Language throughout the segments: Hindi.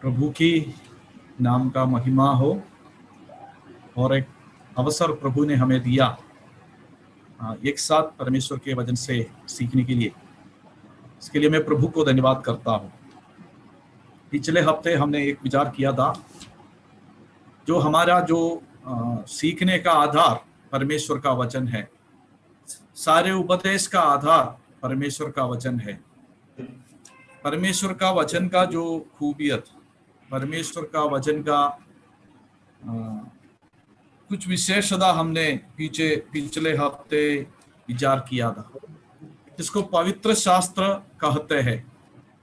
प्रभु की नाम का महिमा हो। और एक अवसर प्रभु ने हमें दिया एक साथ परमेश्वर के वचन से सीखने के लिए। इसके लिए मैं प्रभु को धन्यवाद करता हूँ। पिछले हफ्ते हमने एक विचार किया था, जो हमारा सीखने का आधार परमेश्वर का वचन है। सारे उपदेश का आधार परमेश्वर का वचन है। परमेश्वर का वचन का जो खूबियत, परमेश्वर का वचन का कुछ विशेषता हमने पिछले हफ्ते विचार किया था, जिसको पवित्र शास्त्र कहते हैं।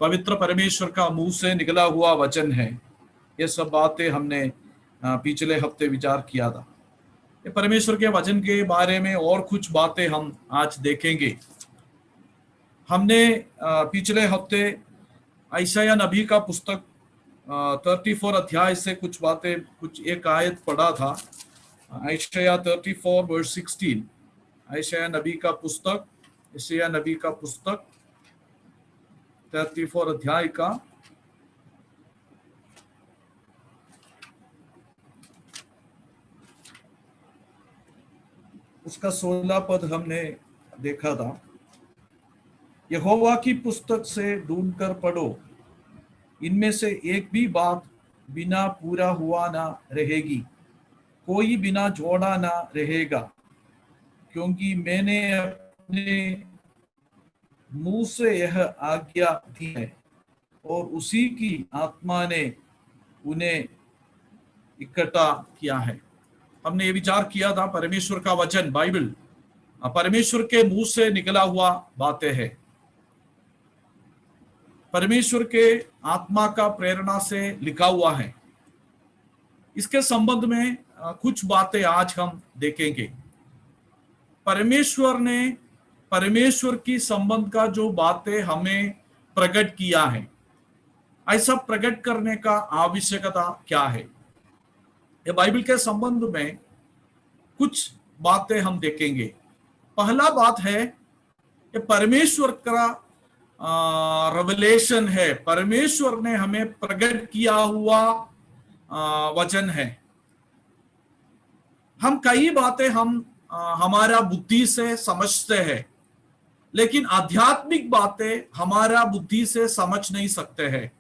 पवित्र परमेश्वर का मुंह से निकला हुआ वचन है। ये सब बातें हमने पिछले हफ्ते विचार किया था। ये परमेश्वर के वचन के बारे में और कुछ बातें हम आज देखेंगे। हमने पिछले हफ्ते यशायाह नबी का पुस्तक 34 अध्याय से कुछ बातें, कुछ एक आयत पढ़ा था। यशायाह 34 वर्स 16, यशायाह नबी का पुस्तक 34 अध्याय का उसका 16 पद हमने देखा था। यहोवा की पुस्तक से ढूंढकर पढ़ो, इनमें से एक भी बात बिना पूरा हुआ ना रहेगी, कोई बिना जोड़ा ना रहेगा, क्योंकि मैंने अपने मुंह से यह आज्ञा दी है और उसी की आत्मा ने उन्हें इकट्ठा किया है। हमने ये विचार किया था, परमेश्वर का वचन बाइबल परमेश्वर के मुंह से निकला हुआ बातें हैं। परमेश्वर के आत्मा का प्रेरणा से लिखा हुआ है। इसके संबंध में कुछ बातें आज हम देखेंगे। परमेश्वर की संबंध का जो बातें हमें प्रकट किया है, ऐसा प्रकट करने का आवश्यकता क्या है, ये बाइबल के संबंध में कुछ बातें हम देखेंगे। पहला बात है, ये परमेश्वर का रेवलेशन है। परमेश्वर ने हमें प्रकट किया हुआ वचन है। हम कई बातें हमारा बुद्धि से समझते हैं, लेकिन आध्यात्मिक बातें हमारा बुद्धि से समझ नहीं सकते हैं,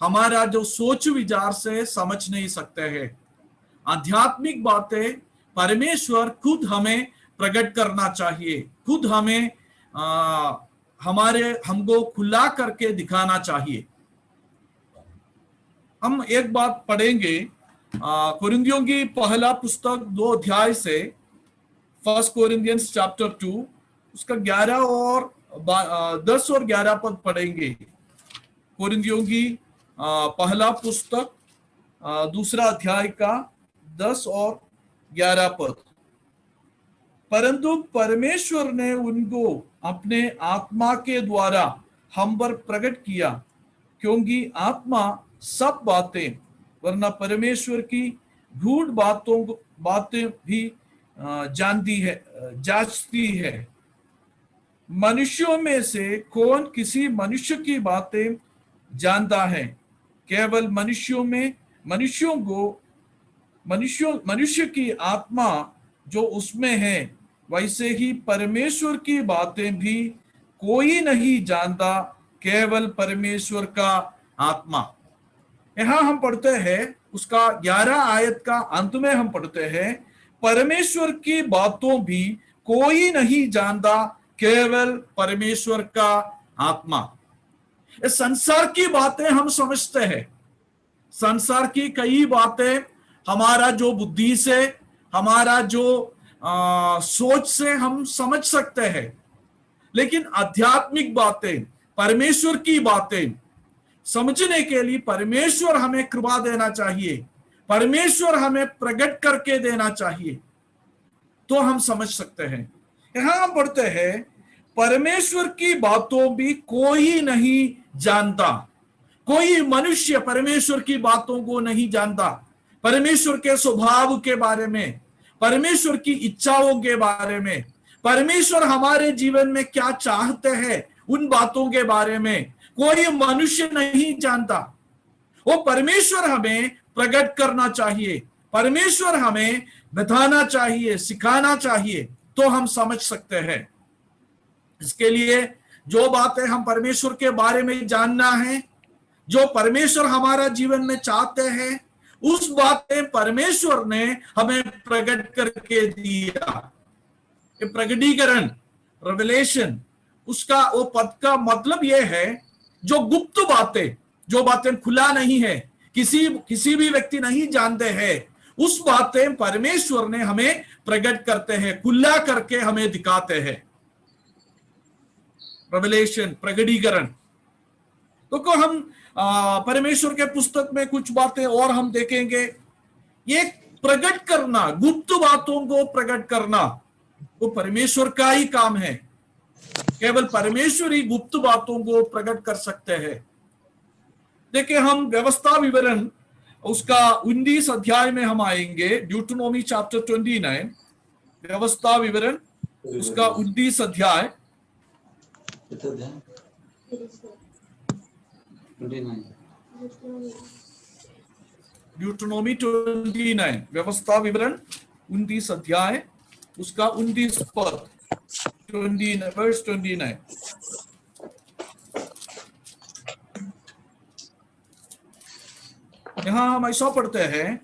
हमारा जो सोच विचार से समझ नहीं सकते हैं। आध्यात्मिक बातें परमेश्वर खुद हमें प्रकट करना चाहिए, खुद हमें हमको खुला करके दिखाना चाहिए। हम एक बात पढ़ेंगे, कोरिन्थियों की पहला पुस्तक 2 अध्याय से, 1 कोरिन्थियंस चैप्टर 2 उसका 11 और 10 और 11 पद पढ़ेंगे। कोरिन्थियों की पहला पुस्तक 2 अध्याय का 10 और 11 पद। परंतु परमेश्वर ने उनको अपने आत्मा के द्वारा हम पर प्रकट किया, क्योंकि आत्मा सब बातें, वरना परमेश्वर की गूढ़ बातें भी जानती है, जांचती है। मनुष्यों में से कौन किसी मनुष्य की बातें जानता है? केवल मनुष्य की आत्मा जो उसमें है, वैसे ही परमेश्वर की बातें भी कोई नहीं जानता, केवल परमेश्वर का आत्मा। यहां हम पढ़ते हैं, उसका 11 आयत का अंत में हम पढ़ते हैं, परमेश्वर की बातों भी कोई नहीं जानता, केवल परमेश्वर का आत्मा। इस संसार की बातें हम समझते हैं, संसार की कई बातें हमारा जो बुद्धि से, हमारा जो सोच से हम समझ सकते हैं, लेकिन आध्यात्मिक बातें, परमेश्वर की बातें समझने के लिए परमेश्वर हमें कृपा देना चाहिए, परमेश्वर हमें प्रकट करके देना चाहिए, तो हम समझ सकते हैं। यहां हम पढ़ते हैं, परमेश्वर की बातों भी कोई नहीं जानता। कोई मनुष्य परमेश्वर की बातों को नहीं जानता। परमेश्वर के स्वभाव के बारे में, परमेश्वर की इच्छाओं के बारे में, परमेश्वर हमारे जीवन में क्या चाहते हैं, उन बातों के बारे में कोई मनुष्य नहीं जानता। वो परमेश्वर हमें प्रकट करना चाहिए, परमेश्वर हमें बताना चाहिए, सिखाना चाहिए, तो हम समझ सकते हैं। इसके लिए जो बातें हम परमेश्वर के बारे में जानना है, जो परमेश्वर हमारा जीवन में चाहते हैं, उस बातें परमेश्वर ने हमें प्रकट करके दिया। प्रकटीकरण, रेवलेशन, उसका वो पद का मतलब यह है जो गुप्त बातें, जो बातें खुला नहीं है, किसी भी व्यक्ति नहीं जानते हैं, उस बातें परमेश्वर ने हमें प्रकट करते हैं, खुला करके हमें दिखाते हैं। रेवलेशन, प्रकटीकरण। तो हम परमेश्वर के पुस्तक में कुछ बातें और हम देखेंगे। ये प्रकट करना, गुप्त बातों को प्रकट करना, वो परमेश्वर का ही काम है। केवल परमेश्वर ही गुप्त बातों को प्रकट कर सकते हैं। देखिए, हम व्यवस्था विवरण उसका 19 अध्याय में हम आएंगे। ड्यूटोनॉमी चैप्टर 29, व्यवस्था विवरण उसका 19 अध्याय, ड्यूटोनॉमी 29, व्यवस्था विवरण 19 अध्याय उसका 19 पद, 29 वर्स 29। यहां हम ऐसा पढ़ते हैं,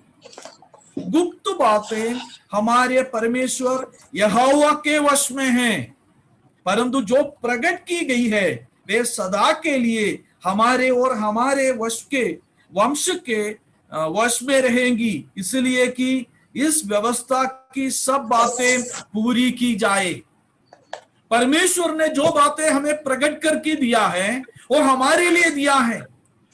गुप्त बातें हमारे परमेश्वर यहोवा के वश में हैं, परंतु जो प्रकट की गई है वे सदा के लिए हमारे और हमारे वंश के वश में रहेंगी, इसलिए कि इस व्यवस्था की सब बातें पूरी की जाए। परमेश्वर ने जो बातें हमें प्रकट करके दिया है वो हमारे लिए दिया है,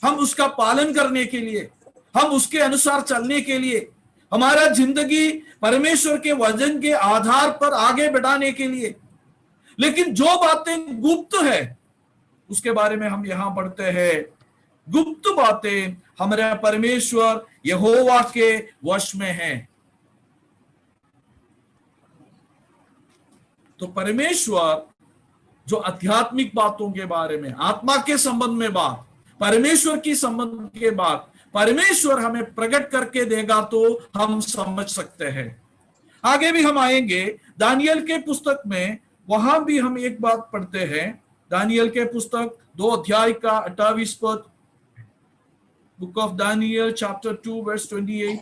हम उसका पालन करने के लिए, हम उसके अनुसार चलने के लिए, हमारा जिंदगी परमेश्वर के वचन के आधार पर आगे बढ़ाने के लिए। लेकिन जो बातें गुप्त है उसके बारे में हम यहां पढ़ते हैं, गुप्त बातें हमारे परमेश्वर यहोवा के वश में हैं। तो परमेश्वर जो आध्यात्मिक बातों के बारे में, आत्मा के संबंध में बात, परमेश्वर की संबंध के बात परमेश्वर हमें प्रकट करके देगा तो हम समझ सकते हैं। आगे भी हम आएंगे दानियल के पुस्तक में, वहां भी हम एक बात पढ़ते हैं। दानियल के पुस्तक 2 अध्याय का 28 पद, book of Daniel chapter 2 verse 28।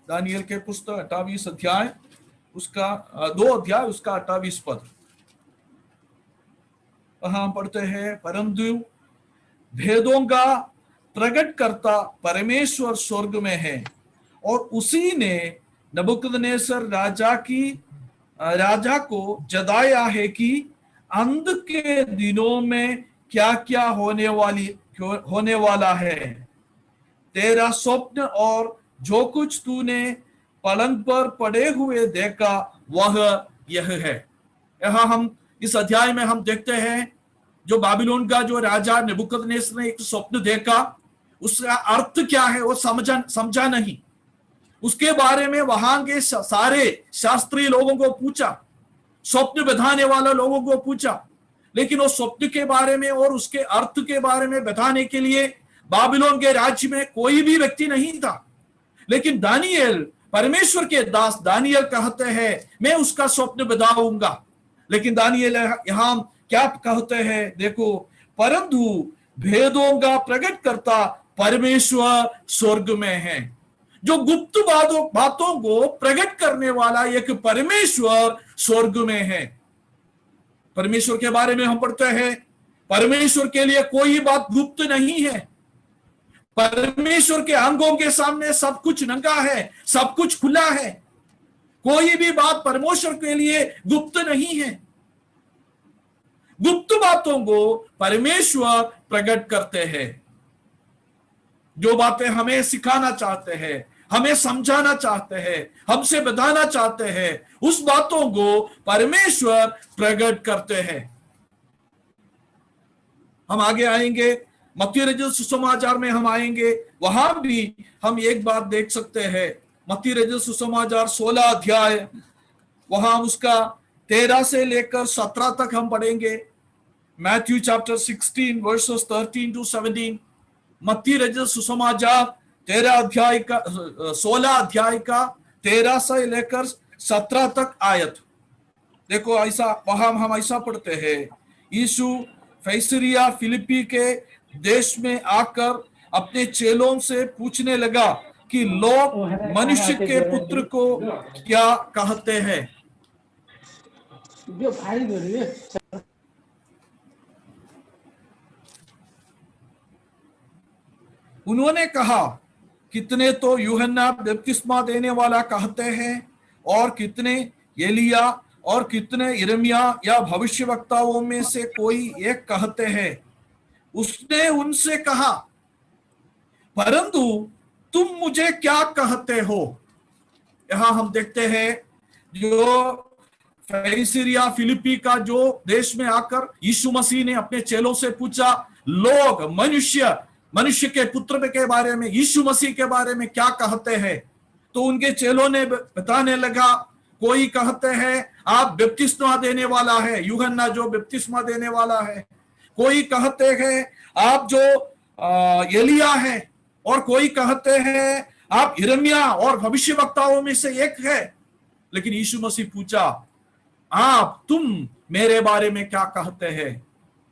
दानियल के पुस्तक 28 अध्याय उसका 2 अध्याय उसका 28 पद, वहां पढ़ते हैं, परंतु भेदों का प्रकट करता परमेश्वर स्वर्ग में है और उसी ने नबूकदनेस्सर राजा को जताया है कि अंत के दिनों में क्या क्या होने वाला है। तेरा स्वप्न और जो कुछ तूने पलंग पर पड़े हुए देखा वह यह है। यहां हम इस अध्याय में हम देखते हैं, जो बाबिलोन का जो राजा नबूकदनेस्सर ने एक स्वप्न देखा, उसका अर्थ क्या है वो समझा नहीं। उसके बारे में वहां के सारे शास्त्रीय लोगों को पूछा, स्वप्न बताने वाले लोगों को पूछा, लेकिन वो स्वप्न के बारे में और उसके अर्थ के बारे में बताने के लिए बाबिलोन के राज्य में कोई भी व्यक्ति नहीं था। लेकिन दानियल, परमेश्वर के दास दानियल कहते हैं, मैं उसका स्वप्न बताऊंगा। लेकिन दानियल यहां क्या कहते हैं, देखो, परंतु भेदों का प्रकट करता परमेश्वर स्वर्ग में है। जो गुप्त बातों को प्रकट करने वाला एक परमेश्वर स्वर्ग में है। परमेश्वर के बारे में हम पढ़ते हैं, परमेश्वर के लिए कोई बात गुप्त नहीं है। परमेश्वर के आंखों के सामने सब कुछ नंगा है, सब कुछ खुला है। कोई भी बात परमेश्वर के लिए गुप्त नहीं है। गुप्त बातों को परमेश्वर प्रकट करते हैं। जो बातें हमें सिखाना चाहते हैं, हमें समझाना चाहते हैं, हमसे बताना चाहते हैं, उस बातों को परमेश्वर प्रकट करते हैं। हम आगे आएंगे, मत्ती रचित सुसमाचार में हम आएंगे, वहां भी हम एक बात देख सकते हैं। मत्ती रचित सुसमाचार 16 अध्याय, वहां उसका 13 से लेकर 17 तक हम पढ़ेंगे। Matthew chapter 16 verses 13 to 17, मत्ती रचित सुसमाचार 16 अध्याय का 13 से लेकर 17 तक आयत। देखो ऐसा वहां हम ऐसा पढ़ते हैं, यीशु कैसरिया फिलिप्पी के देश में आकर अपने चेलों से पूछने लगा कि लोग मनुष्य के पुत्र को क्या कहते हैं। उन्होंने कहा, कितने तो यूहन्ना बपतिस्मा देने वाला कहते हैं, और कितने एलिया, और कितने यिर्मयाह या भविष्यवक्ताओं में से कोई एक कहते हैं। उसने उनसे कहा, परंतु तुम मुझे क्या कहते हो। यहां हम देखते हैं जो कैसरिया फिलिप्पी का जो देश में आकर यीशु मसीह ने अपने चेलों से पूछा, लोग मनुष्य के पुत्र के बारे में, यीशु मसीह के बारे में क्या कहते हैं। तो उनके चेलों ने बताने लगा, कोई कहते हैं आप बपतिस्मा देने वाला है, यूहन्ना जो बपतिस्मा देने वाला है। कोई कहते हैं आप जो एलिया है, और कोई कहते हैं आप यिर्मयाह और भविष्यवक्ताओं में से एक है। लेकिन यीशु मसीह पूछा, तुम मेरे बारे में क्या कहते हैं।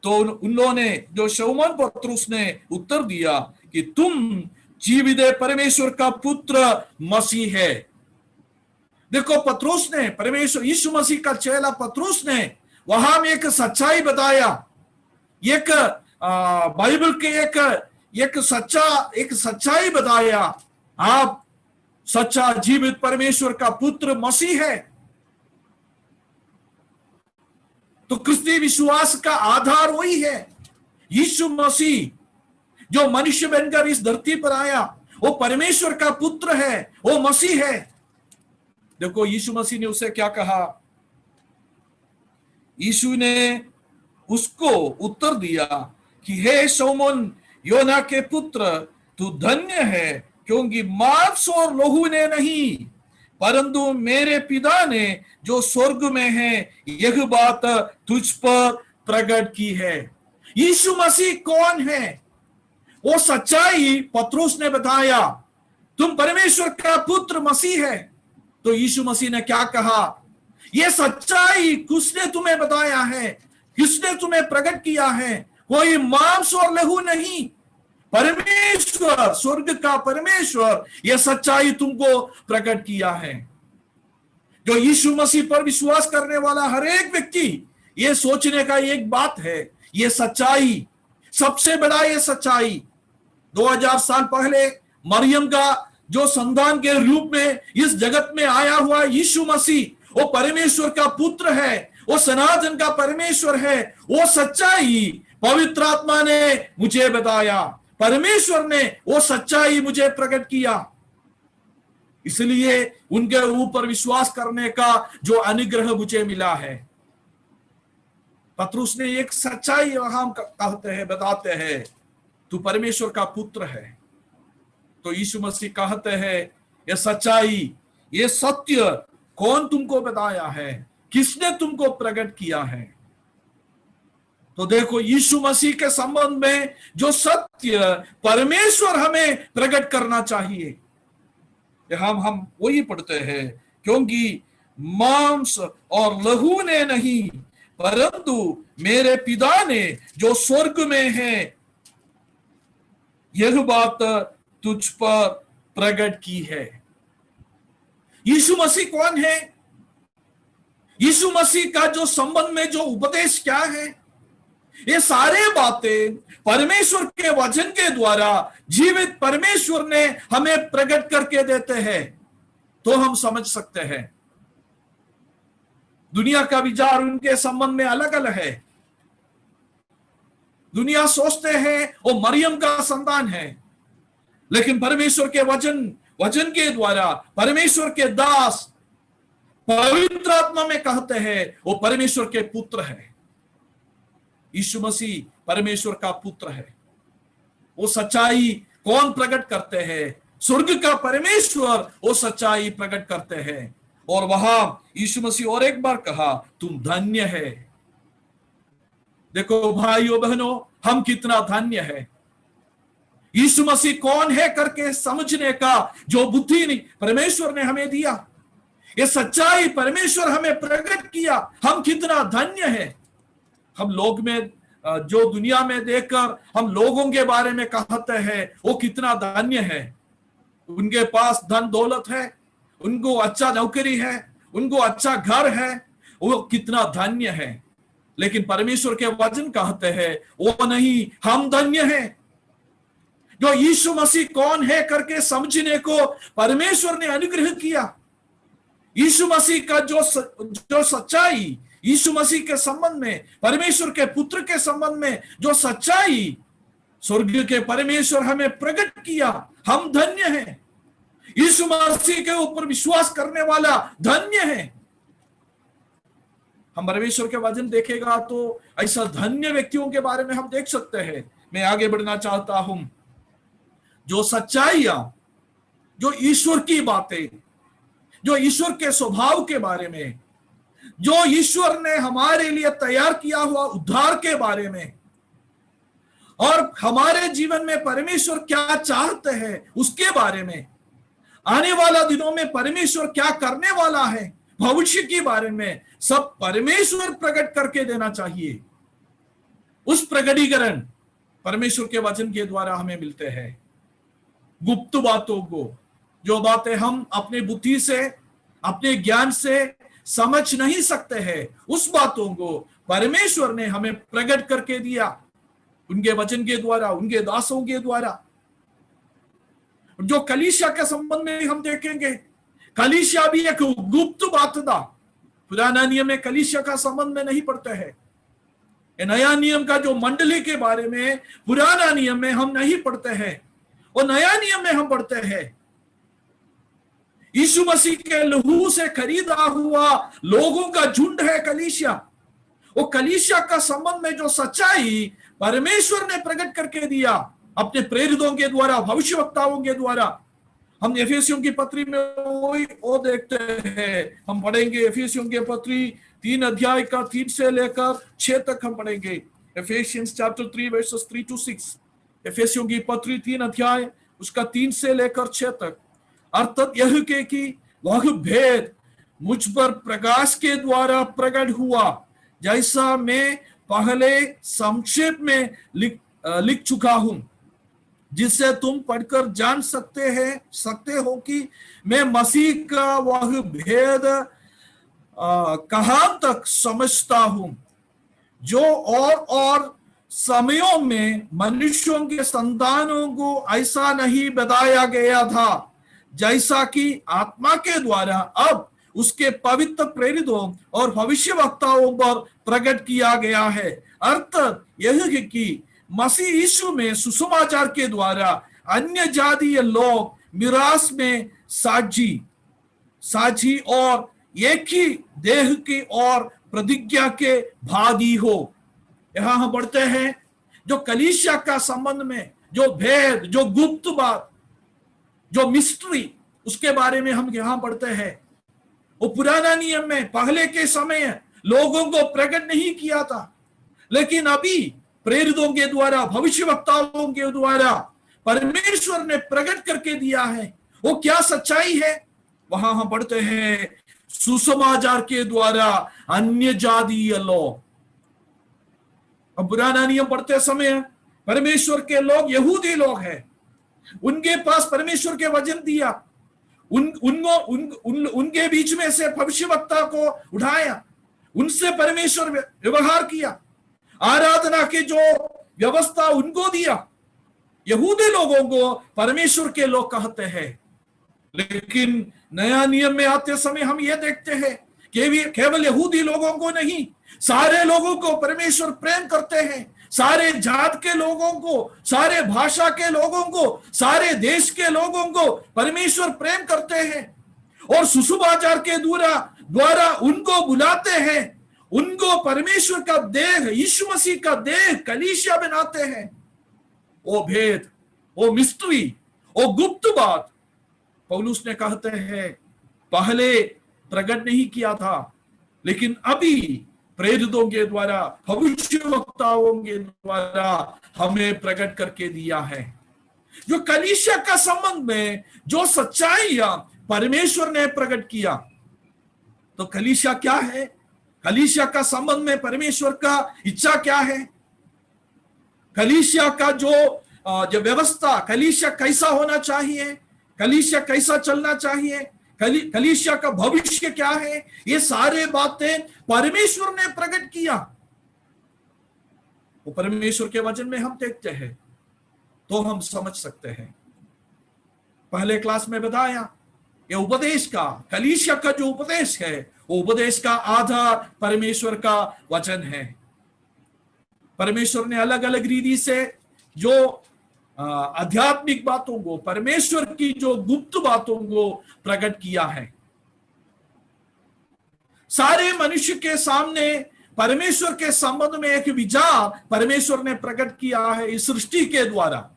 तो उन्होंने, जो शमौन पतरस ने उत्तर दिया कि तुम जीवित परमेश्वर का पुत्र मसीह है। देखो पतरस ने, परमेश्वर यीशु मसीह का चेला पतरस ने वहां में एक सच्चाई बताया, एक बाइबल के एक सच्चाई बताया, आप सच्चा जीवित परमेश्वर का पुत्र मसीह है। तो क्रिस्तीय विश्वास का आधार वही है। यीशु मसीह जो मनुष्य बनकर इस धरती पर आया, वो परमेश्वर का पुत्र है, वो मसीह है। देखो यीशु मसीह ने उसे क्या कहा। यीशु ने उसको उत्तर दिया कि हे शमौन योना के पुत्र, तू धन्य है, क्योंकि मांस और लहू ने नहीं, परंतु मेरे पिता ने जो स्वर्ग में है यह बात तुझ पर प्रकट की है। यीशु मसीह कौन है? वो सच्चाई पतरस ने बताया, तुम परमेश्वर का पुत्र मसीह है। तो यीशु मसीह ने क्या कहा, ये सच्चाई किसने तुम्हें बताया है, किसने तुम्हें प्रकट किया है? कोई मांस और लहू नहीं, परमेश्वर, स्वर्ग का परमेश्वर, यह सच्चाई तुमको प्रकट किया है। जो यीशु मसीह पर विश्वास करने वाला हर एक व्यक्ति ये सोचने का एक बात है, ये सच्चाई, सबसे बड़ा ये सच्चाई 2000 साल पहले मरियम का जो संतान के रूप में इस जगत में आया हुआ यीशु मसीह, वो परमेश्वर का पुत्र है, वो सनातन का परमेश्वर है। वो सच्चाई पवित्र आत्मा ने मुझे बताया, परमेश्वर ने वो सच्चाई मुझे प्रकट किया। इसलिए उनके ऊपर विश्वास करने का जो अनुग्रह मुझे मिला है। पतरस ने एक सच्चाई हम कहते हैं, बताते हैं, तू परमेश्वर का पुत्र है। तो यीशु मसीह कहते हैं, ये सच्चाई, ये सत्य कौन तुमको बताया है, किसने तुमको प्रकट किया है? तो देखो यीशु मसीह के संबंध में जो सत्य परमेश्वर हमें प्रकट करना चाहिए, हम वही पढ़ते हैं, क्योंकि मांस और लहू ने नहीं, परंतु मेरे पिता ने जो स्वर्ग में है यह बात तुझ पर प्रकट की है। यीशु मसीह कौन है? यीशु मसीह का जो संबंध में जो उपदेश क्या है, ये सारे बातें परमेश्वर के वचन के द्वारा जीवित परमेश्वर ने हमें प्रकट करके देते हैं, तो हम समझ सकते हैं। दुनिया का विचार उनके संबंध में अलग अलग है। दुनिया सोचते हैं वो मरियम का संतान है, लेकिन परमेश्वर के वचन के द्वारा परमेश्वर के दास पवित्र आत्मा में कहते हैं वो परमेश्वर के पुत्र है। यीशु मसीह परमेश्वर का पुत्र है। वो सच्चाई कौन प्रकट करते हैं? स्वर्ग का परमेश्वर वो सच्चाई प्रकट करते हैं। और वहां यीशु मसीह और एक बार कहा, तुम धन्य है। देखो भाइयों बहनों, हम कितना धन्य है। यीशु मसीह कौन है करके समझने का जो बुद्धि नहीं परमेश्वर ने हमें दिया, ये सच्चाई परमेश्वर हमें प्रकट किया, हम कितना धन्य है। हम लोग में जो दुनिया में देखकर हम लोगों के बारे में कहते हैं वो कितना धन्य है। उनके पास धन दौलत है, उनको अच्छा नौकरी है, उनको अच्छा घर है, वो कितना धन्य है। लेकिन परमेश्वर के वचन कहते हैं वो नहीं, हम धन्य हैं। जो यीशु मसीह कौन है करके समझने को परमेश्वर ने अनुग्रह किया। यीशु मसीह का जो सच्चाई, यीशु मसीह के संबंध में, परमेश्वर के पुत्र के संबंध में जो सच्चाई स्वर्ग के परमेश्वर हमें प्रकट किया, हम धन्य हैं। यीशु मसीह के ऊपर विश्वास करने वाला धन्य है। हम परमेश्वर के वचन देखेगा तो ऐसा धन्य व्यक्तियों के बारे में हम देख सकते हैं। मैं आगे बढ़ना चाहता हूं। जो सच्चाइयां, जो ईश्वर की बातें, जो ईश्वर के स्वभाव के बारे में, जो ईश्वर ने हमारे लिए तैयार किया हुआ उद्धार के बारे में, और हमारे जीवन में परमेश्वर क्या चाहते हैं उसके बारे में, आने वाला दिनों में परमेश्वर क्या करने वाला है, भविष्य के बारे में सब परमेश्वर प्रकट करके देना चाहिए। उस प्रकटीकरण परमेश्वर के वचन के द्वारा हमें मिलते हैं। गुप्त बातों को, जो बातें हम अपने बुद्धि से, अपने ज्ञान से समझ नहीं सकते हैं, उस बातों को परमेश्वर ने हमें प्रकट करके दिया उनके वचन के द्वारा, उनके दासों के द्वारा। जो कलीसिया के संबंध में हम देखेंगे, कलीसिया भी एक गुप्त बात था। पुराना नियम में कलीसिया का संबंध में नहीं पढ़ते हैं। नया नियम का जो मंडली के बारे में पुराना नियम में हम नहीं पढ़ते हैं, और नया नियम में हम पढ़ते हैं। यीशु मसीह के लहू से खरीदा हुआ लोगों का झुंड है कलीसिया। वो कलीसिया का संबंध में जो सच्चाई परमेश्वर ने प्रकट करके दिया अपने प्रेरितों के द्वारा, भविष्यवक्ताओं के द्वारा। हम एफेसियों की पत्री में वो देखते हैं। हम पढ़ेंगे एफेसियों की पत्री 3 अध्याय का 3 से लेकर 6 तक हम पढ़ेंगे। एफेसियंस चैप्टर 3 वर्सेस 3 to 6। एफेसियों की पत्री 3 अध्याय उसका 3 से लेकर 6 तक। अर्थात यह के कि वह भेद मुझ पर प्रकाश के द्वारा प्रकट हुआ, जैसा मैं पहले संक्षेप में लिख चुका हूं, जिससे तुम पढ़कर जान सकते हो कि मैं मसीह का वह भेद कहां तक समझता हूं, जो और समयों में मनुष्यों के संतानों को ऐसा नहीं बताया गया था, जैसा कि आत्मा के द्वारा अब उसके पवित्र प्रेरितों और भविष्यवक्ताओं पर प्रकट किया गया है। अर्थात यह है कि मसीह यीशु में सुसमाचार के द्वारा अन्य जातीय लोग मिरास में साझी और एक ही देह की और प्रतिज्ञा के भागी हो। यहां हम पढ़ते हैं जो कलीसिया का संबंध में जो भेद, जो गुप्त बात, जो मिस्ट्री, उसके बारे में हम यहां पढ़ते हैं। वो पुराना नियम में पहले के समय लोगों को प्रकट नहीं किया था, लेकिन अभी प्रेरितों के द्वारा, भविष्यवक्ताओं के द्वारा परमेश्वर ने प्रकट करके दिया है। वो क्या सच्चाई है वहां हम पढ़ते हैं, सुसमाचार के द्वारा अन्य जातीय लोग। अब पुराना नियम पढ़ते समय परमेश्वर के लोग यहूदी लोग हैं, उनके पास परमेश्वर के वचन दिया, उनके बीच में से भविष्यवक्ता को उठाया, उनसे परमेश्वर व्यवहार किया, आराधना की जो व्यवस्था उनको दिया। यहूदी लोगों को परमेश्वर के लोग कहते हैं। लेकिन नया नियम में आते समय हम ये देखते हैं कि केवल यहूदी लोगों को नहीं, सारे लोगों को परमेश्वर प्रेम करते हैं। सारे जात के लोगों को, सारे भाषा के लोगों को, सारे देश के लोगों को परमेश्वर प्रेम करते हैं और सुसमाचार के द्वारा उनको बुलाते हैं, उनको परमेश्वर का देह, यीशु मसीह का देह कलीसिया बनाते हैं। वो भेद, वो मिस्ट्री, वो गुप्त बात पौलुस ने कहते हैं पहले प्रकट नहीं किया था, लेकिन अभी प्रेरितों के द्वारा, भविष्यवक्ताओं के द्वारा हमें प्रकट करके दिया है। जो कलीसिया का संबंध में जो सच्चाइयां परमेश्वर ने प्रकट किया, तो कलीसिया क्या है, कलीसिया का संबंध में परमेश्वर का इच्छा क्या है, कलीसिया का जो व्यवस्था, कलीसिया कैसा होना चाहिए, कलीसिया कैसा चलना चाहिए, कलीसिया का भविष्य क्या है, ये सारे बातें परमेश्वर ने प्रकट किया। वो परमेश्वर के वचन में हम देखते हैं तो हम समझ सकते हैं। पहले क्लास में बताया, ये उपदेश का, कलीसिया का जो उपदेश है, वो उपदेश का आधार परमेश्वर का वचन है। परमेश्वर ने अलग अलग रीति से जो आध्यात्मिक बातों को, परमेश्वर की जो गुप्त बातों को प्रकट किया है। सारे मनुष्य के सामने परमेश्वर के संबंध में एक विचार परमेश्वर ने प्रकट किया है इस सृष्टि के द्वारा।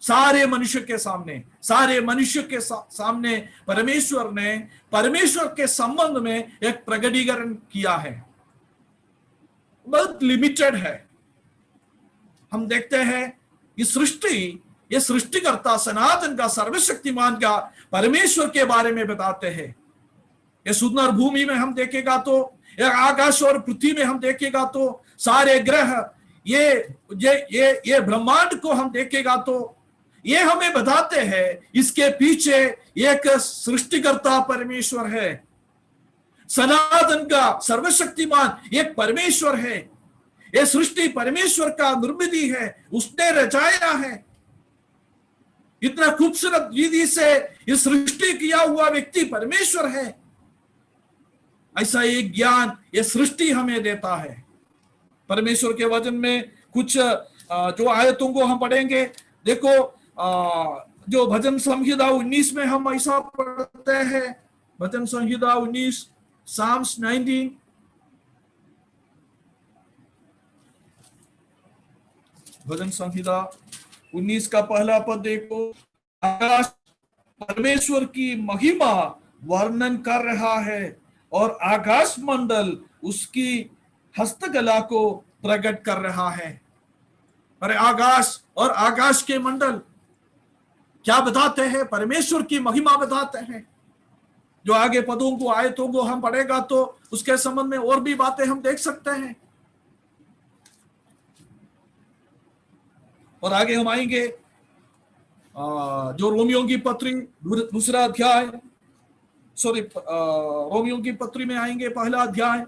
सारे मनुष्य के सामने, सारे मनुष्य के सामने परमेश्वर ने परमेश्वर के संबंध में एक प्रकटीकरण किया है। बहुत लिमिटेड है। हम देखते हैं ये सृष्टिकर्ता सनातन का, सर्वशक्तिमान का परमेश्वर के बारे में बताते हैं। ये सुंदर भूमि में हम देखेगा तो, ये आकाश और पृथ्वी में हम देखेगा तो, सारे ग्रह, ये ब्रह्मांड को हम देखेगा तो ये हमें बताते हैं इसके पीछे एक सृष्टिकर्ता परमेश्वर है। सनातन का सर्वशक्तिमान एक परमेश्वर है। ये सृष्टि परमेश्वर का निर्मित है, उसने रचाया है। इतना खूबसूरत विधि से ये सृष्टि किया हुआ व्यक्ति परमेश्वर है। ऐसा एक ज्ञान ये सृष्टि हमें देता है। परमेश्वर के वचन में कुछ जो आयतों को हम पढ़ेंगे, देखो जो भजन संहिता 19 में हम ऐसा पढ़ते हैं, भजन संहिता 19, Psalms 19, भजन संहिता 19 का पहला पद देखो। आकाश परमेश्वर की महिमा वर्णन कर रहा है और आकाश मंडल उसकी हस्तकला को प्रकट कर रहा है। अरे आकाश और आकाश के मंडल क्या बताते हैं? परमेश्वर की महिमा बताते हैं। जो आगे पदों को, आयतों को हम पढ़ेगा तो उसके संबंध में और भी बातें हम देख सकते हैं। और आगे हम आएंगे जो रोमियो की पत्री दूसरा अध्याय, रोमियो की पत्री में आएंगे, पहला अध्याय,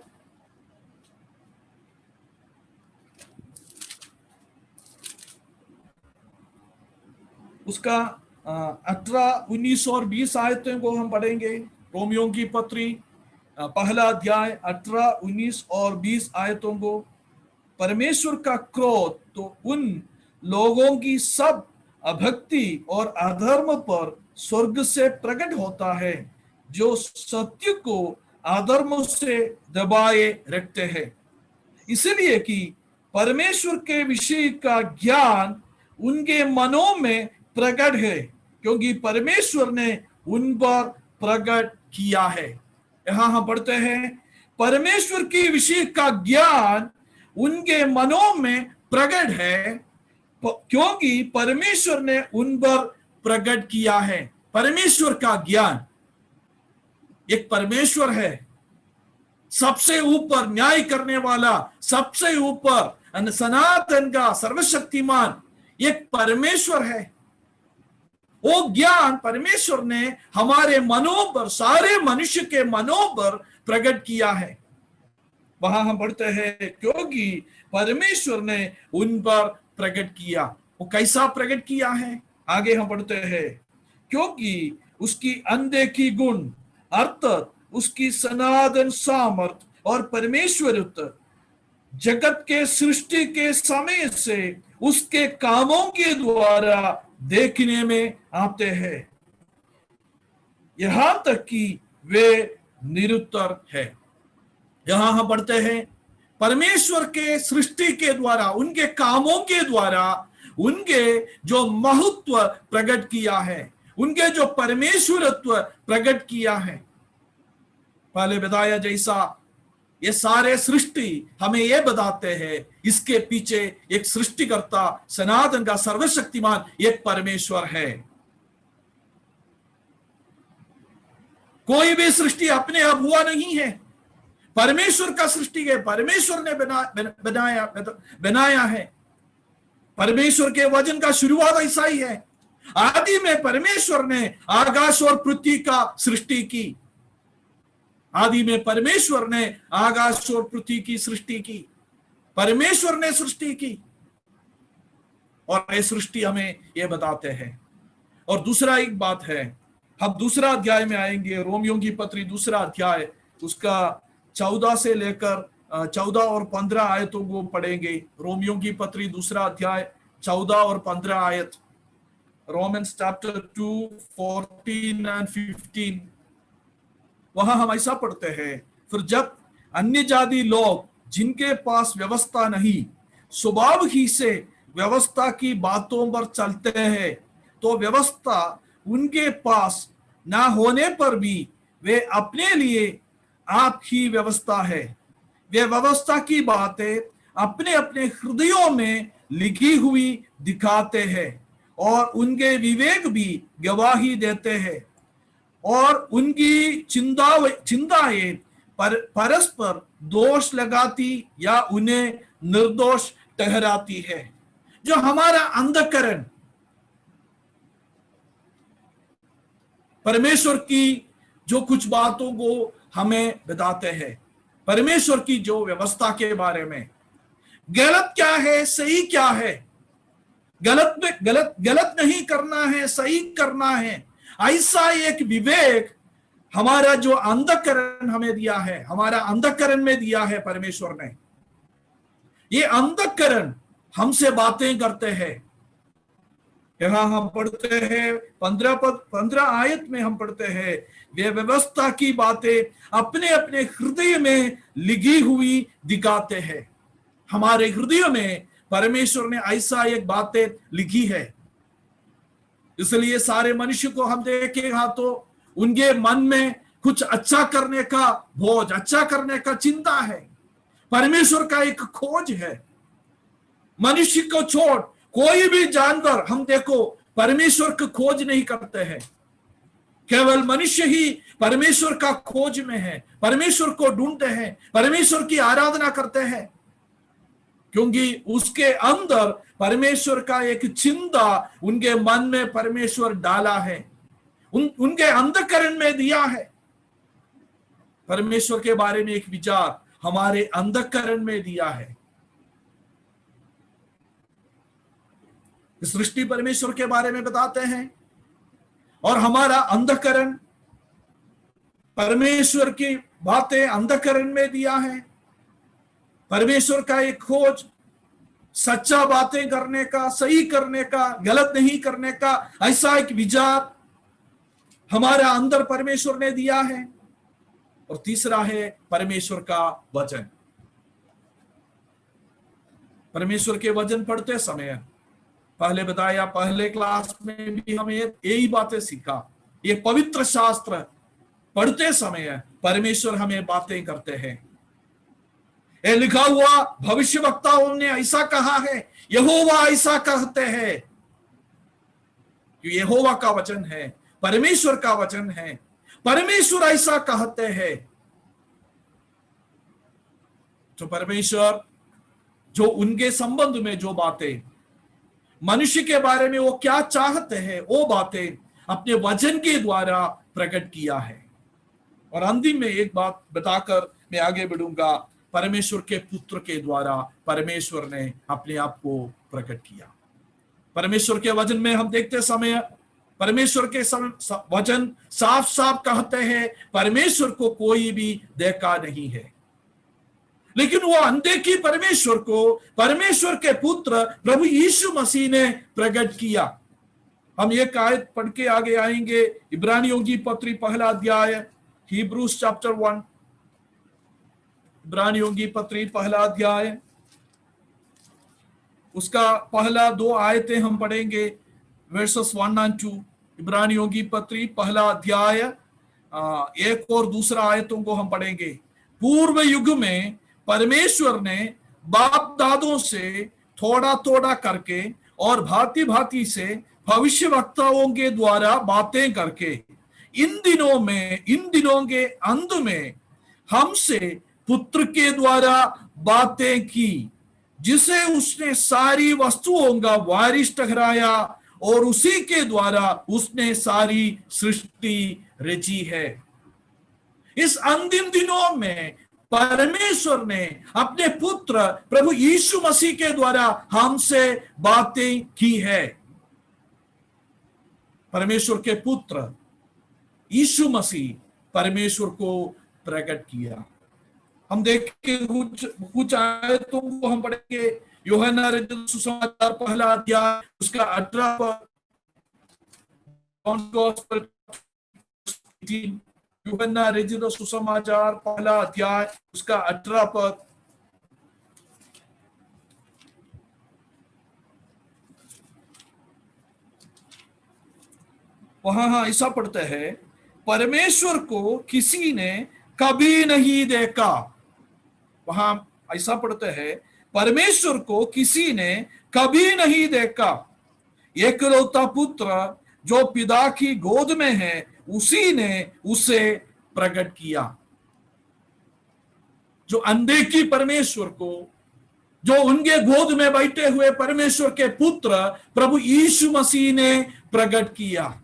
उसका 18, 19 और 20 आयतों को हम पढ़ेंगे। रोमियो की पत्री पहला अध्याय 18, 19 और 20 आयतों को। परमेश्वर का क्रोध तो उन लोगों की सब अभक्ति और अधर्म पर स्वर्ग से प्रकट होता है जो सत्य को अधर्म से दबाए रखते हैं, इसलिए कि परमेश्वर के विषय का ज्ञान उनके मनों में प्रकट है, क्योंकि परमेश्वर ने उन पर प्रकट किया है। यहां हम पढ़ते हैं, परमेश्वर के विषय का ज्ञान उनके मनों में प्रकट है, क्योंकि परमेश्वर ने उन पर प्रकट किया है। परमेश्वर का ज्ञान, एक परमेश्वर है सबसे ऊपर न्याय करने वाला, सबसे ऊपर सनातन का सर्वशक्तिमान एक परमेश्वर है। वो ज्ञान परमेश्वर ने हमारे मनों पर, सारे मनुष्य के मनों पर प्रकट किया है। वहां हम पढ़ते हैं, क्योंकि परमेश्वर ने उन पर प्रकट किया। वो कैसा प्रकट किया है? आगे हम पढ़ते हैं, क्योंकि उसकी अनदेखी गुण अर्थात उसकी सनातन सामर्थ और परमेश्वरत्व जगत के सृष्टि के समय से उसके कामों के द्वारा देखने में आते हैं, यहां तक कि वे निरुत्तर है। यहां हम पढ़ते हैं, परमेश्वर के सृष्टि के द्वारा, उनके कामों के द्वारा उनके जो महत्व प्रकट किया है, उनके जो परमेश्वरत्व प्रकट किया है। पहले बताया जैसा ये सारे सृष्टि हमें ये बताते हैं इसके पीछे एक सृष्टिकर्ता सनातन का सर्वशक्तिमान एक परमेश्वर है। कोई भी सृष्टि अपने आप हुआ नहीं है, परमेश्वर का सृष्टि है, परमेश्वर ने बनाया है। परमेश्वर के वचन का शुरुआत ऐसा ही है। आदि में परमेश्वर ने आकाश और पृथ्वी का सृष्टि की। आदि में परमेश्वर ने आकाश और पृथ्वी की सृष्टि की, परमेश्वर ने सृष्टि की। और ये सृष्टि हमें ये बताते हैं। और दूसरा एक बात है, हम दूसरा अध्याय में आएंगे, रोमियों की पत्री दूसरा अध्याय, उसका 14 से लेकर 14 और 15 आयतों को पढ़ेंगे। रोमियों की पत्री दूसरा अध्याय 14 और 15 आयत। Romans chapter 2 14 and 15। वहां हम ऐसा पढ़ते हैं, फिर जब अन्य जाति लोग जिनके पास व्यवस्था नहीं स्वभाव ही से व्यवस्था की बातों पर चलते हैं, तो व्यवस्था उनके पास ना होने पर भी वे अपने लिए आप ही व्यवस्था है। वे व्यवस्था की बातें अपने अपने हृदयों में लिखी हुई दिखाते हैं और उनके विवेक भी गवाही देते हैं, और उनकी चिंताएं परस्पर दोष लगाती या उन्हें निर्दोष ठहराती है। जो हमारा अंधकरण परमेश्वर की जो कुछ बातों को हमें बताते हैं, परमेश्वर की जो व्यवस्था के बारे में, गलत क्या है सही क्या है, गलत नहीं करना है, सही करना है, ऐसा एक विवेक हमारा जो अंधकरण हमें दिया है, हमारा अंधकरण में दिया है परमेश्वर ने। ये अंधकरण हमसे बातें करते हैं। यहां हम पढ़ते हैं 15 आयत में हम पढ़ते हैं, वे व्यवस्था की बातें अपने अपने हृदय में लिखी हुई दिखाते हैं। हमारे हृदय में परमेश्वर ने ऐसा एक बातें लिखी है, इसलिए सारे मनुष्य को हम देखेगा तो उनके मन में कुछ अच्छा करने का बोझ, अच्छा करने का चिंता है। परमेश्वर का एक खोज है। मनुष्य को छोड़ कोई भी जानवर हम देखो परमेश्वर की खोज नहीं करते हैं, केवल मनुष्य ही परमेश्वर का खोज में है, परमेश्वर को ढूंढते हैं, परमेश्वर की आराधना करते हैं, क्योंकि उसके अंदर परमेश्वर का एक चिंता उनके मन में परमेश्वर डाला है, उनके अंधकरण में दिया है। परमेश्वर के बारे में एक विचार हमारे अंधकरण में दिया है। सृष्टि परमेश्वर के बारे में बताते हैं और हमारा अंधकरण परमेश्वर की बातें अंधकरण में दिया है। परमेश्वर का एक खोज, सच्चा बातें करने का, सही करने का, गलत नहीं करने का, ऐसा एक विचार हमारा अंदर परमेश्वर ने दिया है। और तीसरा है परमेश्वर का वचन। परमेश्वर के वचन पढ़ते समय, पहले बताया, पहले क्लास में भी हमें यही बातें सीखा, ये पवित्र शास्त्र पढ़ते समय परमेश्वर हमें बातें करते हैं। ये लिखा हुआ भविष्यवक्ताओं ने ऐसा कहा है, यहोवा ऐसा कहते हैं, यहोवा का वचन है, परमेश्वर का वचन है, परमेश्वर ऐसा कहते हैं। तो परमेश्वर जो उनके संबंध में जो बातें मनुष्य के बारे में वो क्या चाहते हैं, वो बातें अपने वचन के द्वारा प्रकट किया है। और अंतिम में एक बात बताकर मैं आगे बढ़ूंगा, परमेश्वर के पुत्र के द्वारा परमेश्वर ने अपने आप को प्रकट किया। परमेश्वर के वचन में हम देखते समय परमेश्वर के वचन साफ साफ कहते हैं, परमेश्वर को कोई भी देखा नहीं है, लेकिन वो अनदेखी परमेश्वर को परमेश्वर के पुत्र प्रभु यीशु मसीह ने प्रकट किया। हम एक आयत पढ़ के आगे आएंगे, इब्रानियों की पत्री पहला अध्याय, हिब्रूज चैप्टर 1, इब्रानियों की पत्री पहला अध्याय, उसका पहला 2 आयतें हम पढ़ेंगे, वर्सेस 1 और 2। इब्रानियों की पत्री पहला अध्याय 1 और दूसरा आयतों को हम पढ़ेंगे। पूर्व युग में परमेश्वर ने बाप दादों से थोड़ा थोड़ा करके और भांति भांति से भविष्य वक्ताओं के द्वारा बातें करके इन दिनों के अंत में हमसे पुत्र के द्वारा बातें की, जिसे उसने सारी वस्तुओं का वारिस ठहराया और उसी के द्वारा उसने सारी सृष्टि रची है। इस अंतिम दिनों में परमेश्वर ने अपने पुत्र प्रभु यीशु मसीह के द्वारा हमसे बातें की है। परमेश्वर के पुत्र यीशु मसीह परमेश्वर को प्रकट किया। हम देखेंगे कुछ आयतों को हम पढ़ेंगे। यूहन्ना रचित सुसमाचार पहला अध्याय उसका 18 पद, यूहन्ना रचित सुसमाचार पहला अध्याय उसका 18 पद। वहां ऐसा पढ़ते हैं, परमेश्वर को किसी ने कभी नहीं देखा। वहां ऐसा पढ़ते हैं, परमेश्वर को किसी ने कभी नहीं देखा, एकलौता पुत्र जो पिता की गोद में है उसी ने उसे प्रकट किया। जो अनदेखी परमेश्वर को, जो उनके गोद में बैठे हुए परमेश्वर के पुत्र प्रभु यीशु मसीह ने प्रकट किया।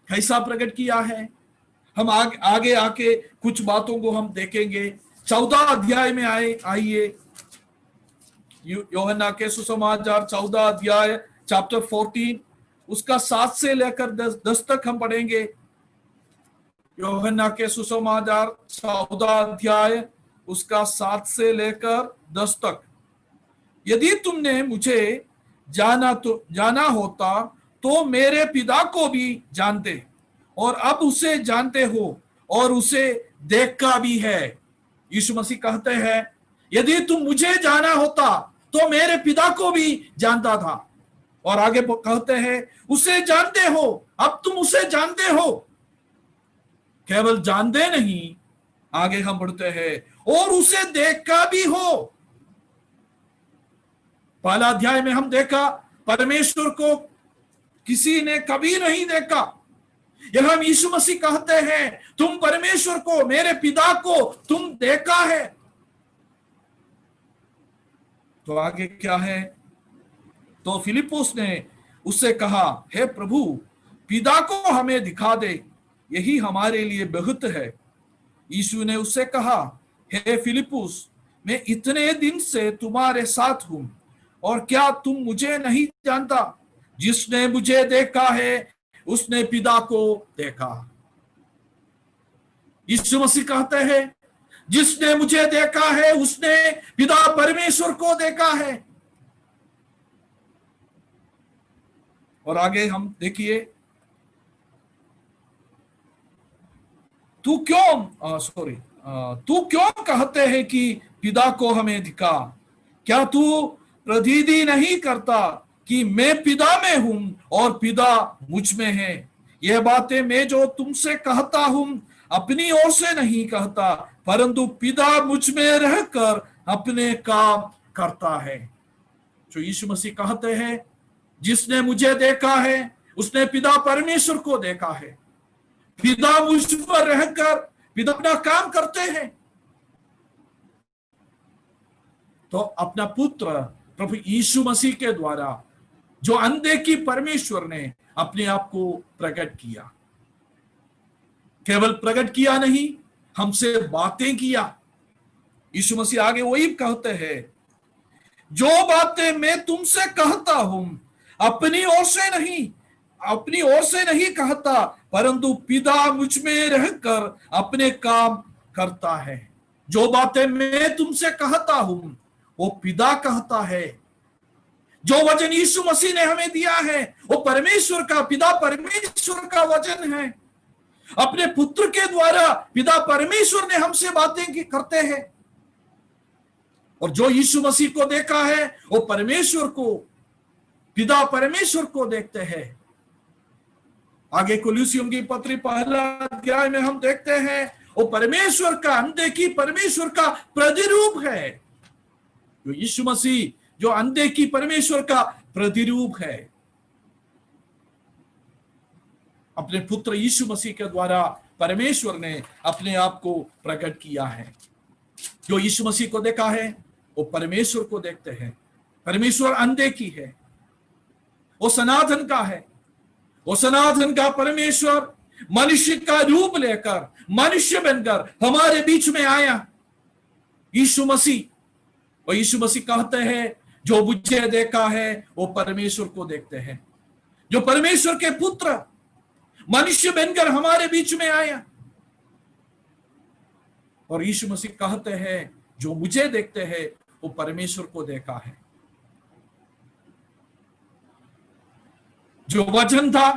कैसा प्रकट किया है? हम आगे आके कुछ बातों को हम देखेंगे। 14 अध्याय में आइए, यूहन्ना के सुसमाचार 14 अध्याय चैप्टर 14 उसका 7 से लेकर 10 तक हम पढ़ेंगे। यूहन्ना के सुसमाचार 14 अध्याय उसका 7 से लेकर 10 तक। यदि तुमने मुझे जाना होता तो मेरे पिता को भी जानते, और अब उसे जानते हो और उसे देखा भी है। यीशु मसीह कहते हैं, यदि तुम मुझे जाना होता तो मेरे पिता को भी जानता था। और आगे कहते हैं, उसे जानते हो, अब तुम उसे जानते हो। केवल जानते नहीं, आगे हम बढ़ते हैं, और उसे देखा भी हो। पहला अध्याय में हम देखा परमेश्वर को किसी ने कभी नहीं देखा। यह यीशु मसीह कहते हैं, तुम परमेश्वर को, मेरे पिता को तुम देखा है। तो आगे क्या है? तो फिलिप्पुस ने उससे कहा, हे प्रभु, पिता को हमें दिखा दे, यही हमारे लिए बहुत है। यीशु ने उससे कहा, हे फिलिप्पुस, मैं इतने दिन से तुम्हारे साथ हूं और क्या तुम मुझे नहीं जानता? जिसने मुझे देखा है उसने पिता को देखा। यीशु मसीह कहते हैं, जिसने मुझे देखा है उसने पिता परमेश्वर को देखा है। और आगे हम देखिए, तू क्यों कहते हैं कि पिता को हमें दिखा? क्या तू प्रतीति नहीं करता कि मैं पिता में हूं और पिता मुझ में है? यह बातें मैं जो तुमसे कहता हूं अपनी ओर से नहीं कहता, परंतु पिता मुझ में रहकर अपने काम करता है। जो यीशु मसीह कहते हैं, जिसने मुझे देखा है उसने पिता परमेश्वर को देखा है। पिता मुझ पर रहकर पिता अपना काम करते हैं। तो अपना पुत्र प्रभु यीशु मसीह के द्वारा जो अनदेखी परमेश्वर ने अपने आप को प्रकट किया। केवल प्रकट किया नहीं, हमसे बातें किया। यीशु मसीह आगे वही कहते हैं, जो बातें मैं तुमसे कहता हूं अपनी ओर से नहीं कहता, परंतु पिता मुझ में रहकर अपने काम करता है। जो बातें मैं तुमसे कहता हूं वो पिता कहता है। जो वचन यीशु मसीह ने हमें दिया है वो परमेश्वर का, पिता परमेश्वर का वचन है। अपने पुत्र के द्वारा पिता परमेश्वर ने हमसे बातें करते हैं। और जो यीशु मसीह को देखा है वो परमेश्वर को, पिता परमेश्वर को देखते हैं। आगे कोलोसियों की पत्री पहला अध्याय में हम देखते हैं, वो परमेश्वर का अनदेखी परमेश्वर का प्रतिरूप है। जो यीशु मसीह जो अनदेखी परमेश्वर का प्रतिरूप है, अपने पुत्र यीशु मसीह के द्वारा परमेश्वर ने अपने आप को प्रकट किया है। जो यीशु मसीह को देखा है वो परमेश्वर को देखते हैं। परमेश्वर अनदेखी है, वो सनातन का है। वो सनातन का परमेश्वर मनुष्य का रूप लेकर मनुष्य बनकर हमारे बीच में आया, यीशु मसीह। और यीशु मसीह कहते हैं जो मुझे देखा है वो परमेश्वर को देखते हैं। जो परमेश्वर के पुत्र मनुष्य बनकर हमारे बीच में आया, और यीशु मसीह कहते हैं जो मुझे देखते हैं वो परमेश्वर को देखा है। जो वचन था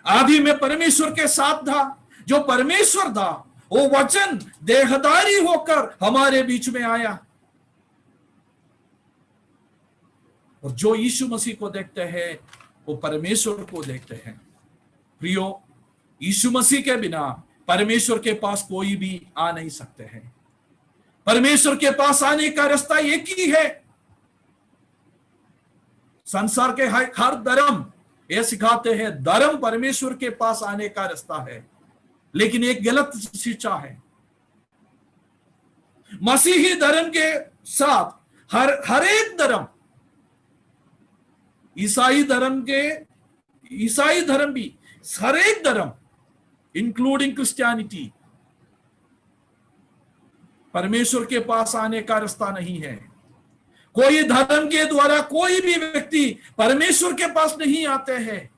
आदि में परमेश्वर के साथ था, जो परमेश्वर था वो वचन देहधारी होकर हमारे बीच में आया। और जो यीशु मसीह को देखते हैं वो परमेश्वर को देखते हैं। प्रियो, यीशु मसीह के बिना परमेश्वर के पास कोई भी आ नहीं सकते हैं। परमेश्वर के पास आने का रास्ता एक ही है। संसार के हर धर्म ये सिखाते हैं धर्म परमेश्वर के पास आने का रास्ता है, लेकिन एक गलत शिक्षा है। मसीही धर्म के साथ हर एक धर्म, ईसाई धर्म भी, हर एक धर्म इंक्लूडिंग क्रिश्चियनिटी, परमेश्वर के पास आने का रास्ता नहीं है। कोई धर्म के द्वारा कोई भी व्यक्ति परमेश्वर के पास नहीं आते हैं।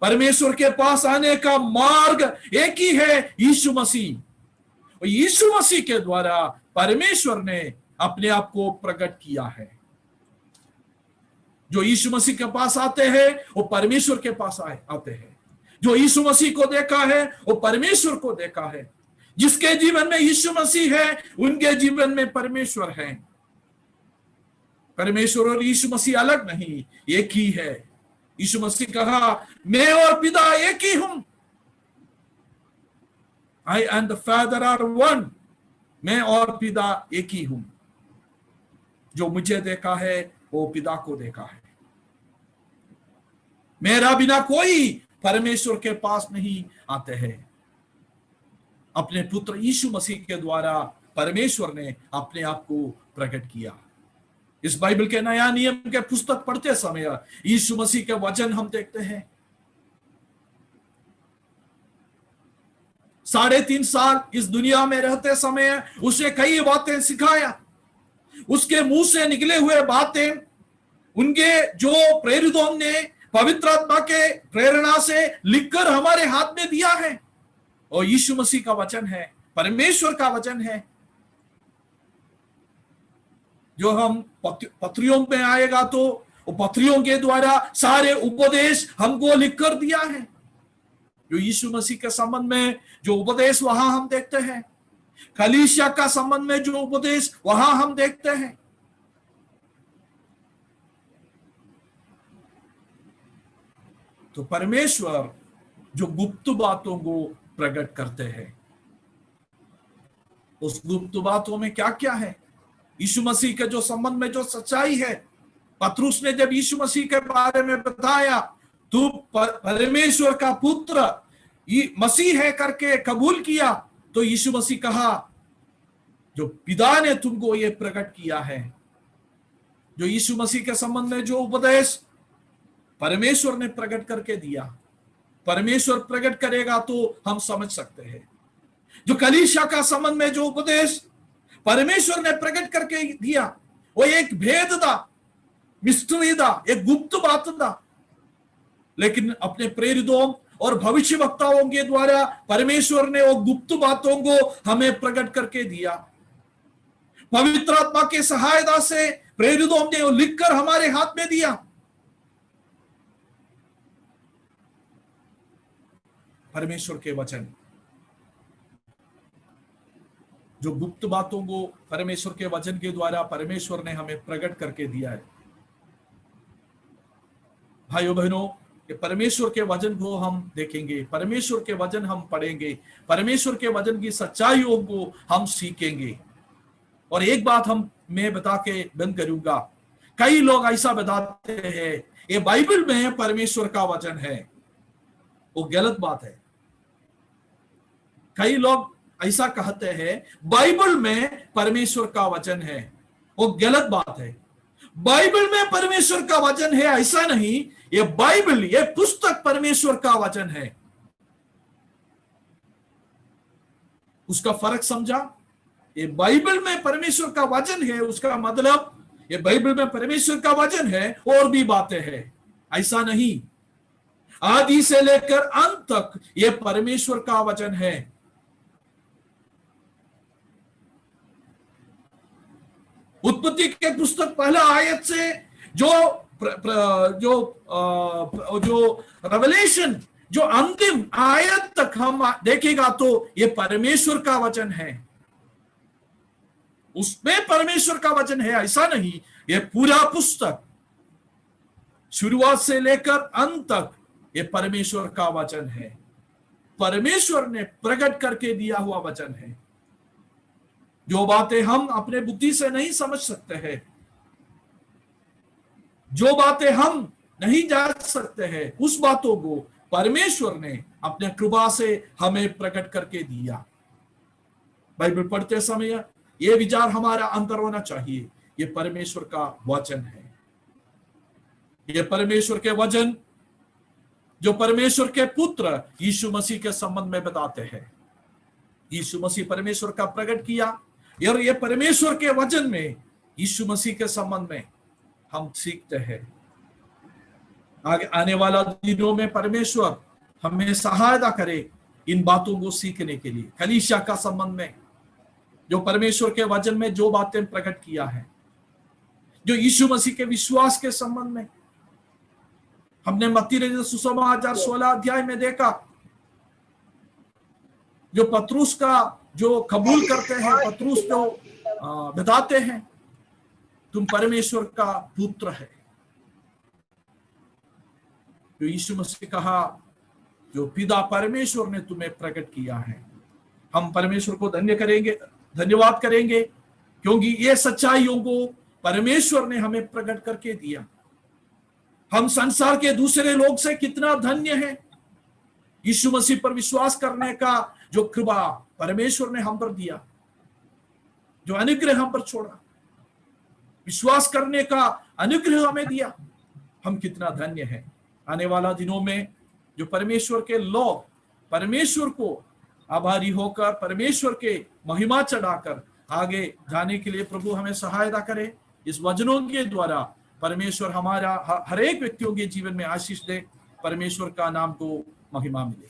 परमेश्वर के पास आने का मार्ग एक ही है, यीशु मसीह। और यीशु मसीह के द्वारा परमेश्वर ने अपने आप को प्रकट किया है। जो यीशु मसीह के पास आते हैं वो परमेश्वर के पास आते हैं। जो यीशु मसीह को देखा है वो परमेश्वर को देखा है। जिसके जीवन में यीशु मसीह है उनके जीवन में परमेश्वर है। परमेश्वर और यीशु मसीह अलग नहीं, एक ही है। यीशु मसीह कहा मैं और पिता एक ही हूं। I and the Father are one। मैं और पिता एक ही हूं। जो मुझे देखा है वो पिता को देखा है। मेरा बिना कोई परमेश्वर के पास नहीं आते हैं। अपने पुत्र यीशु मसीह के द्वारा परमेश्वर ने अपने आप को प्रकट किया। इस बाइबल के नया नियम के पुस्तक पढ़ते समय यीशु मसीह के वचन हम देखते हैं। 3.5 साल इस दुनिया में रहते समय उसे कई बातें सिखाया। उसके मुंह से निकले हुए बातें उनके जो प्रेरितों ने पवित्र आत्मा के प्रेरणा से लिखकर हमारे हाथ में दिया है। और यीशु मसीह का वचन है, परमेश्वर का वचन है, जो हम पत्रियों में आएगा तो पत्रियों के द्वारा सारे उपदेश हमको लिखकर दिया है। जो यीशु मसीह के संबंध में जो उपदेश वहां हम देखते हैं, कलीसिया का संबंध में जो उपदेश वहां हम देखते हैं। तो परमेश्वर जो गुप्त बातों को प्रकट करते हैं, उस गुप्त बातों में क्या क्या है? यीशु मसीह के जो संबंध में जो सच्चाई है, पतरुस ने जब यीशु मसीह के बारे में बताया तू परमेश्वर का पुत्र मसीह है करके कबूल किया, तो यीशु मसीह कहा जो पिता ने तुमको ये प्रकट किया है। जो यीशु मसीह के संबंध में जो उपदेश परमेश्वर ने प्रकट करके दिया, परमेश्वर प्रकट करेगा तो हम समझ सकते हैं। जो कलीसिया का संबंध में जो उपदेश परमेश्वर ने प्रकट करके दिया, वो एक भेद था, मिस्ट्री था, एक गुप्त बात था। लेकिन अपने प्रेरितों और भविष्य वक्ताओं के द्वारा परमेश्वर ने वो गुप्त बातों को हमें प्रकट करके दिया। पवित्र आत्मा की सहायता से प्रेरितों ने वो लिखकर हमारे हाथ में दिया। परमेश्वर के वचन, जो गुप्त बातों को परमेश्वर के वचन के द्वारा परमेश्वर ने हमें प्रकट करके दिया है। भाइयों बहनों, कि परमेश्वर के वचन को हम देखेंगे, परमेश्वर के वचन हम पढ़ेंगे, परमेश्वर के वचन की सच्चाइयों को हम सीखेंगे। और एक बात मैं बता के बंद करूंगा, कई लोग ऐसा बताते हैं ये बाइबल में परमेश्वर का वचन है, वो गलत बात है। कई लोग ऐसा कहते हैं बाइबल में परमेश्वर का वचन है, वो गलत बात है। बाइबल में परमेश्वर का वचन है ऐसा नहीं, ये बाइबल, ये पुस्तक परमेश्वर का वचन है। उसका फर्क समझा? ये बाइबल में परमेश्वर का वचन है, उसका मतलब ये बाइबल में परमेश्वर का वचन है और भी बातें हैं, ऐसा नहीं। आदि से लेकर अंत तक ये परमेश्वर का वचन है। उत्पत्ति के पुस्तक पहला आयत से जो रेवलेशन, जो अंतिम आयत तक हम देखेगा तो ये परमेश्वर का वचन है, उसमें परमेश्वर का वचन है ऐसा नहीं। ये पूरा पुस्तक शुरुआत से लेकर अंत तक ये परमेश्वर का वचन है, परमेश्वर ने प्रकट करके दिया हुआ वचन है। जो बातें हम अपने बुद्धि से नहीं समझ सकते हैं, जो बातें हम नहीं जान सकते हैं, उस बातों को परमेश्वर ने अपने कृपा से हमें प्रकट करके दिया। बाइबल पढ़ते समय यह विचार हमारा अंतर होना चाहिए, ये परमेश्वर का वचन है। ये परमेश्वर के वचन जो परमेश्वर के पुत्र यीशु मसीह के संबंध में बताते हैं। यीशु मसीह परमेश्वर का प्रकट किया, और ये परमेश्वर के वचन में यीशु मसीह के संबंध में हम सीखते हैं। आगे आने वाला दिनों में परमेश्वर हमें सहायता करे इन बातों को सीखने के लिए। कलीसिया का संबंध में जो परमेश्वर के वचन में जो बातें प्रकट किया है, जो यीशु मसीह के विश्वास के संबंध में हमने मत्ती रचित सुसमाचार 16 अध्याय में देखा, जो पतरुस का जो कबूल करते हैं, पतरुस जो बताते हैं तुम परमेश्वर का पुत्र है। जो यीशु मसीह कहा जो पिता परमेश्वर ने तुम्हें प्रकट किया है। हम परमेश्वर को धन्यवाद करेंगे क्योंकि ये सच्चाइयों को परमेश्वर ने हमें प्रकट करके दिया। हम संसार के दूसरे लोग से कितना धन्य है। यीशु मसीह पर विश्वास करने का जो कृपा परमेश्वर ने हम पर दिया, जो अनुग्रह हम पर छोड़ा, विश्वास करने का अनुग्रह हमें दिया, हम कितना धन्य हैं। आने वाला दिनों में जो परमेश्वर के लोग परमेश्वर को आभारी होकर परमेश्वर के महिमा चढ़ाकर आगे जाने के लिए प्रभु हमें सहायता करे। इस वचनों के द्वारा परमेश्वर हमारा हर एक व्यक्तियों के जीवन में आशीष दे। परमेश्वर का नाम को महिमा मिले।